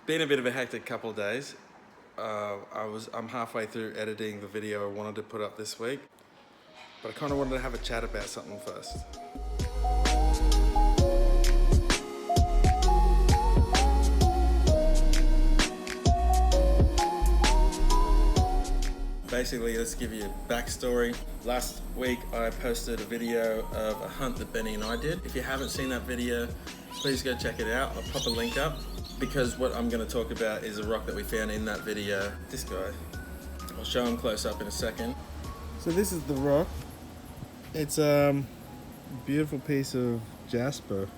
been a bit of a hectic couple of days. I'm halfway through editing the video I wanted to put up this week, but I kind of wanted to have a chat about something first. Basically, let's give you a backstory. Last week I posted a video of a hunt that Benny and I did. If you haven't seen that video, please go check it out. I'll pop a link up, because what I'm going to talk about is a rock that we found in that video. This guy. I'll show him close up in a second. So this is the rock. It's a beautiful piece of Jasper.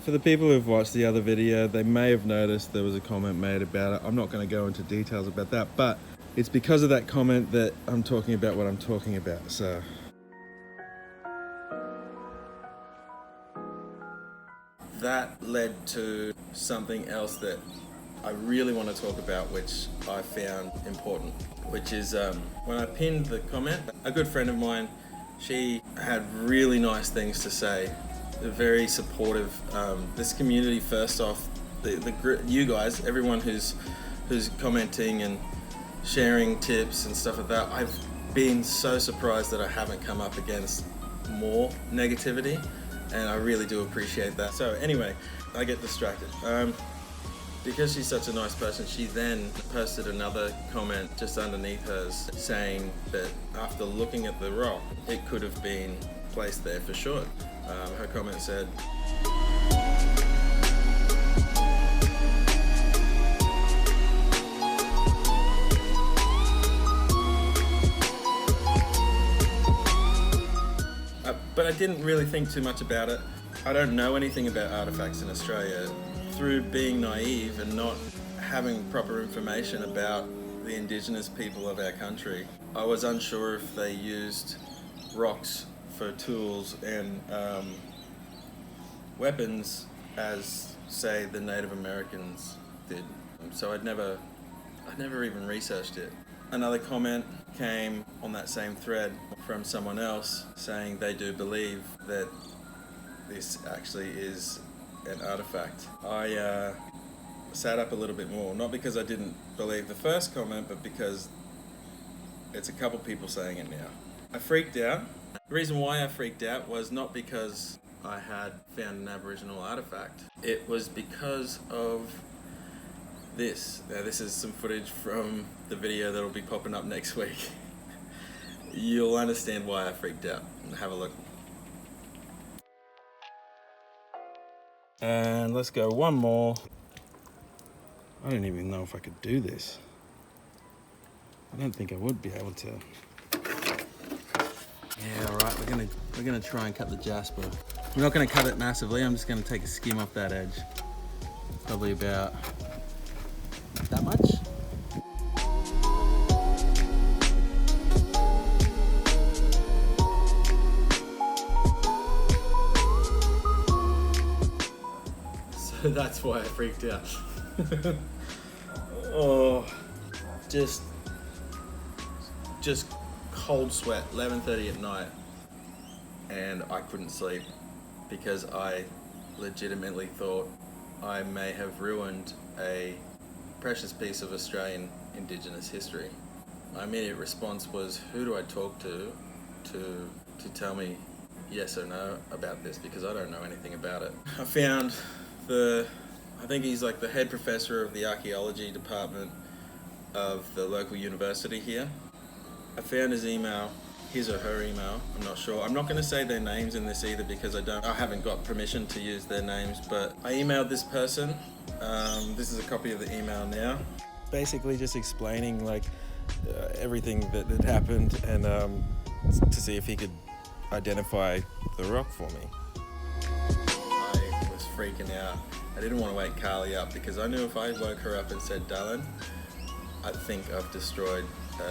For the people who've watched the other video, they may have noticed there was a comment made about it. I'm not going to go into details about that, but it's because of that comment that I'm talking about what I'm talking about. So that led to something else that I really want to talk about, which I found important, which is when I pinned the comment, a good friend of mine, she had really nice things to say. They're very supportive. This community, first off, you guys, everyone who's commenting and sharing tips and stuff like that, I've been so surprised that I haven't come up against more negativity, and I really do appreciate that. So anyway, I get distracted. Because she's such a nice person, she then posted another comment just underneath hers saying that after looking at the rock, it could have been placed there for sure. Her comment said, but I didn't really think too much about it. I don't know anything about artifacts in Australia. Through being naive and not having proper information about the indigenous people of our country, I was unsure if they used rocks for tools and weapons as, say, the Native Americans did. So I'd never even researched it. Another comment came on that same thread from someone else saying they do believe that this actually is an artifact. I sat up a little bit more, not because I didn't believe the first comment, but because it's a couple people saying it now. I freaked out. The reason why I freaked out was not because I had found an Aboriginal artifact. It was because of this. Now, this is some footage from the video that'll be popping up next week. You'll understand why I freaked out. Have a look. And let's go one more. I don't even know if I could do this. I don't think I would be able to. Yeah, all right, we're gonna try and cut the Jasper. We're not gonna cut it massively, I'm just gonna take a skim off that edge. Probably about that much. So that's why I freaked out. Oh, just cold sweat, 11:30 at night, and I couldn't sleep because I legitimately thought I may have ruined a precious piece of Australian indigenous history. My immediate response was, who do I talk to tell me yes or no about this, because I don't know anything about it. I found I think he's like the head professor of the archaeology department of the local university here. I found his email, his or her email, I'm not sure. I'm not going to say their names in this either because I haven't got permission to use their names, but I emailed this person. This is a copy of the email now. Basically just explaining like everything that had happened and to see if he could identify the rock for me. I was freaking out. I didn't want to wake Carly up because I knew if I woke her up and said, Dylan, I think I've destroyed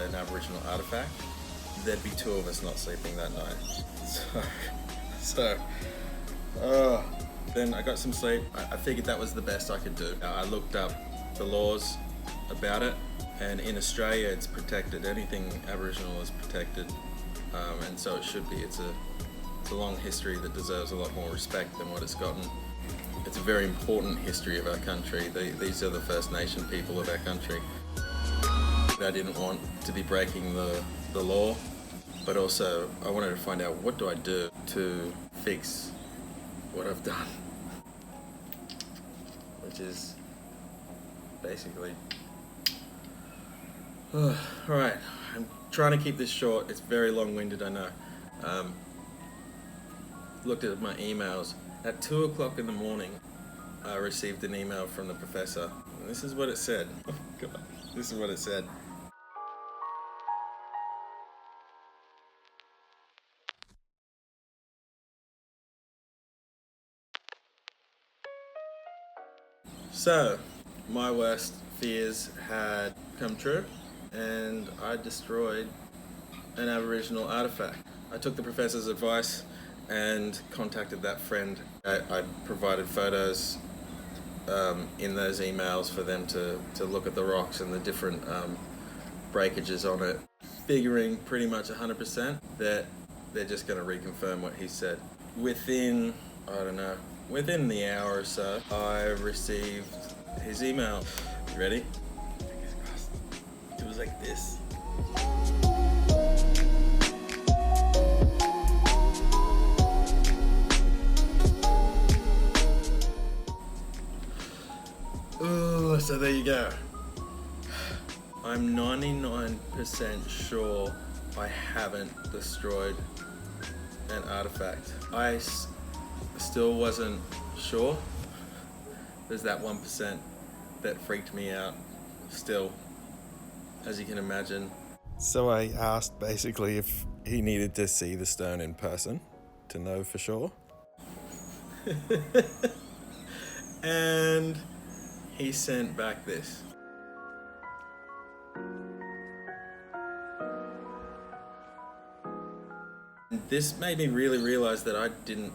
an Aboriginal artifact, there'd be two of us not sleeping that night. Then I got some sleep. I figured that was the best I could do. I looked up the laws about it, and in Australia it's protected. Anything Aboriginal is protected, and so it should be. It's a It's a long history that deserves a lot more respect than what it's gotten. It's a very important history of our country. These are the First Nation people of our country. I didn't want to be breaking the law, but also I wanted to find out, what do I do to fix what I've done? Which is basically... Alright, I'm trying to keep this short. It's very long-winded, I know. Looked at my emails. At 2 o'clock in the morning, I received an email from the professor. And this is what it said. Oh God, this is what it said. So, my worst fears had come true, and I destroyed an Aboriginal artefact. I took the professor's advice and contacted that friend. I provided photos in those emails for them to look at the rocks and the different breakages on it, figuring pretty much 100% that they're just going to reconfirm what he said. Within the hour or so, I received his email. You ready? It was like this. Oh, so there you go. I'm 99% sure I haven't destroyed an artifact. I still wasn't sure. There's that 1% that freaked me out still, as you can imagine. So I asked basically if he needed to see the stone in person to know for sure. And he sent back this. This made me really realize that I didn't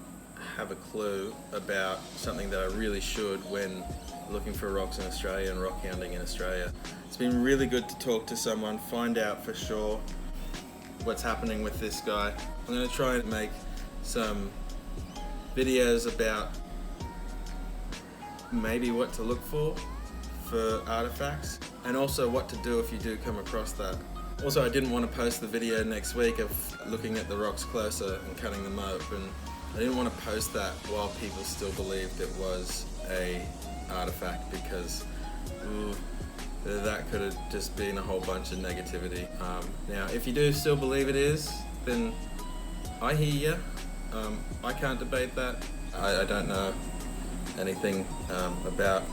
have a clue about something that I really should when looking for rocks in Australia and rock hounding in Australia. It's been really good to talk to someone, find out for sure what's happening with this guy. I'm going to try and make some videos about maybe what to look for artifacts, and also what to do if you do come across that. Also, I didn't want to post the video next week of looking at the rocks closer and cutting them open. I didn't want to post that while people still believed it was a artifact, because that could have just been a whole bunch of negativity. Now, if you do still believe it is, then I hear you. I can't debate that. I don't know anything about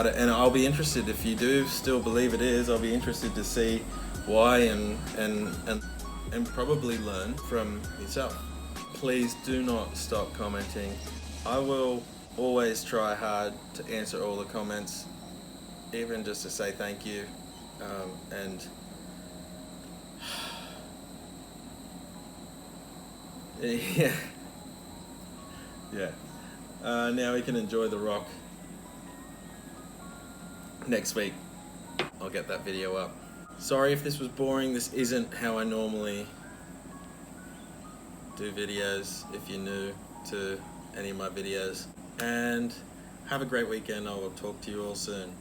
it, and I'll be interested, if you do still believe it is, I'll be interested to see why and probably learn from yourself. Please do not stop commenting. I will always try hard to answer all the comments, even just to say thank you. And yeah. Now we can enjoy the rock. Next week, I'll get that video up. Sorry if this was boring. This isn't how I normally do videos, if you're new to any of my videos. And have a great weekend. I will talk to you all soon.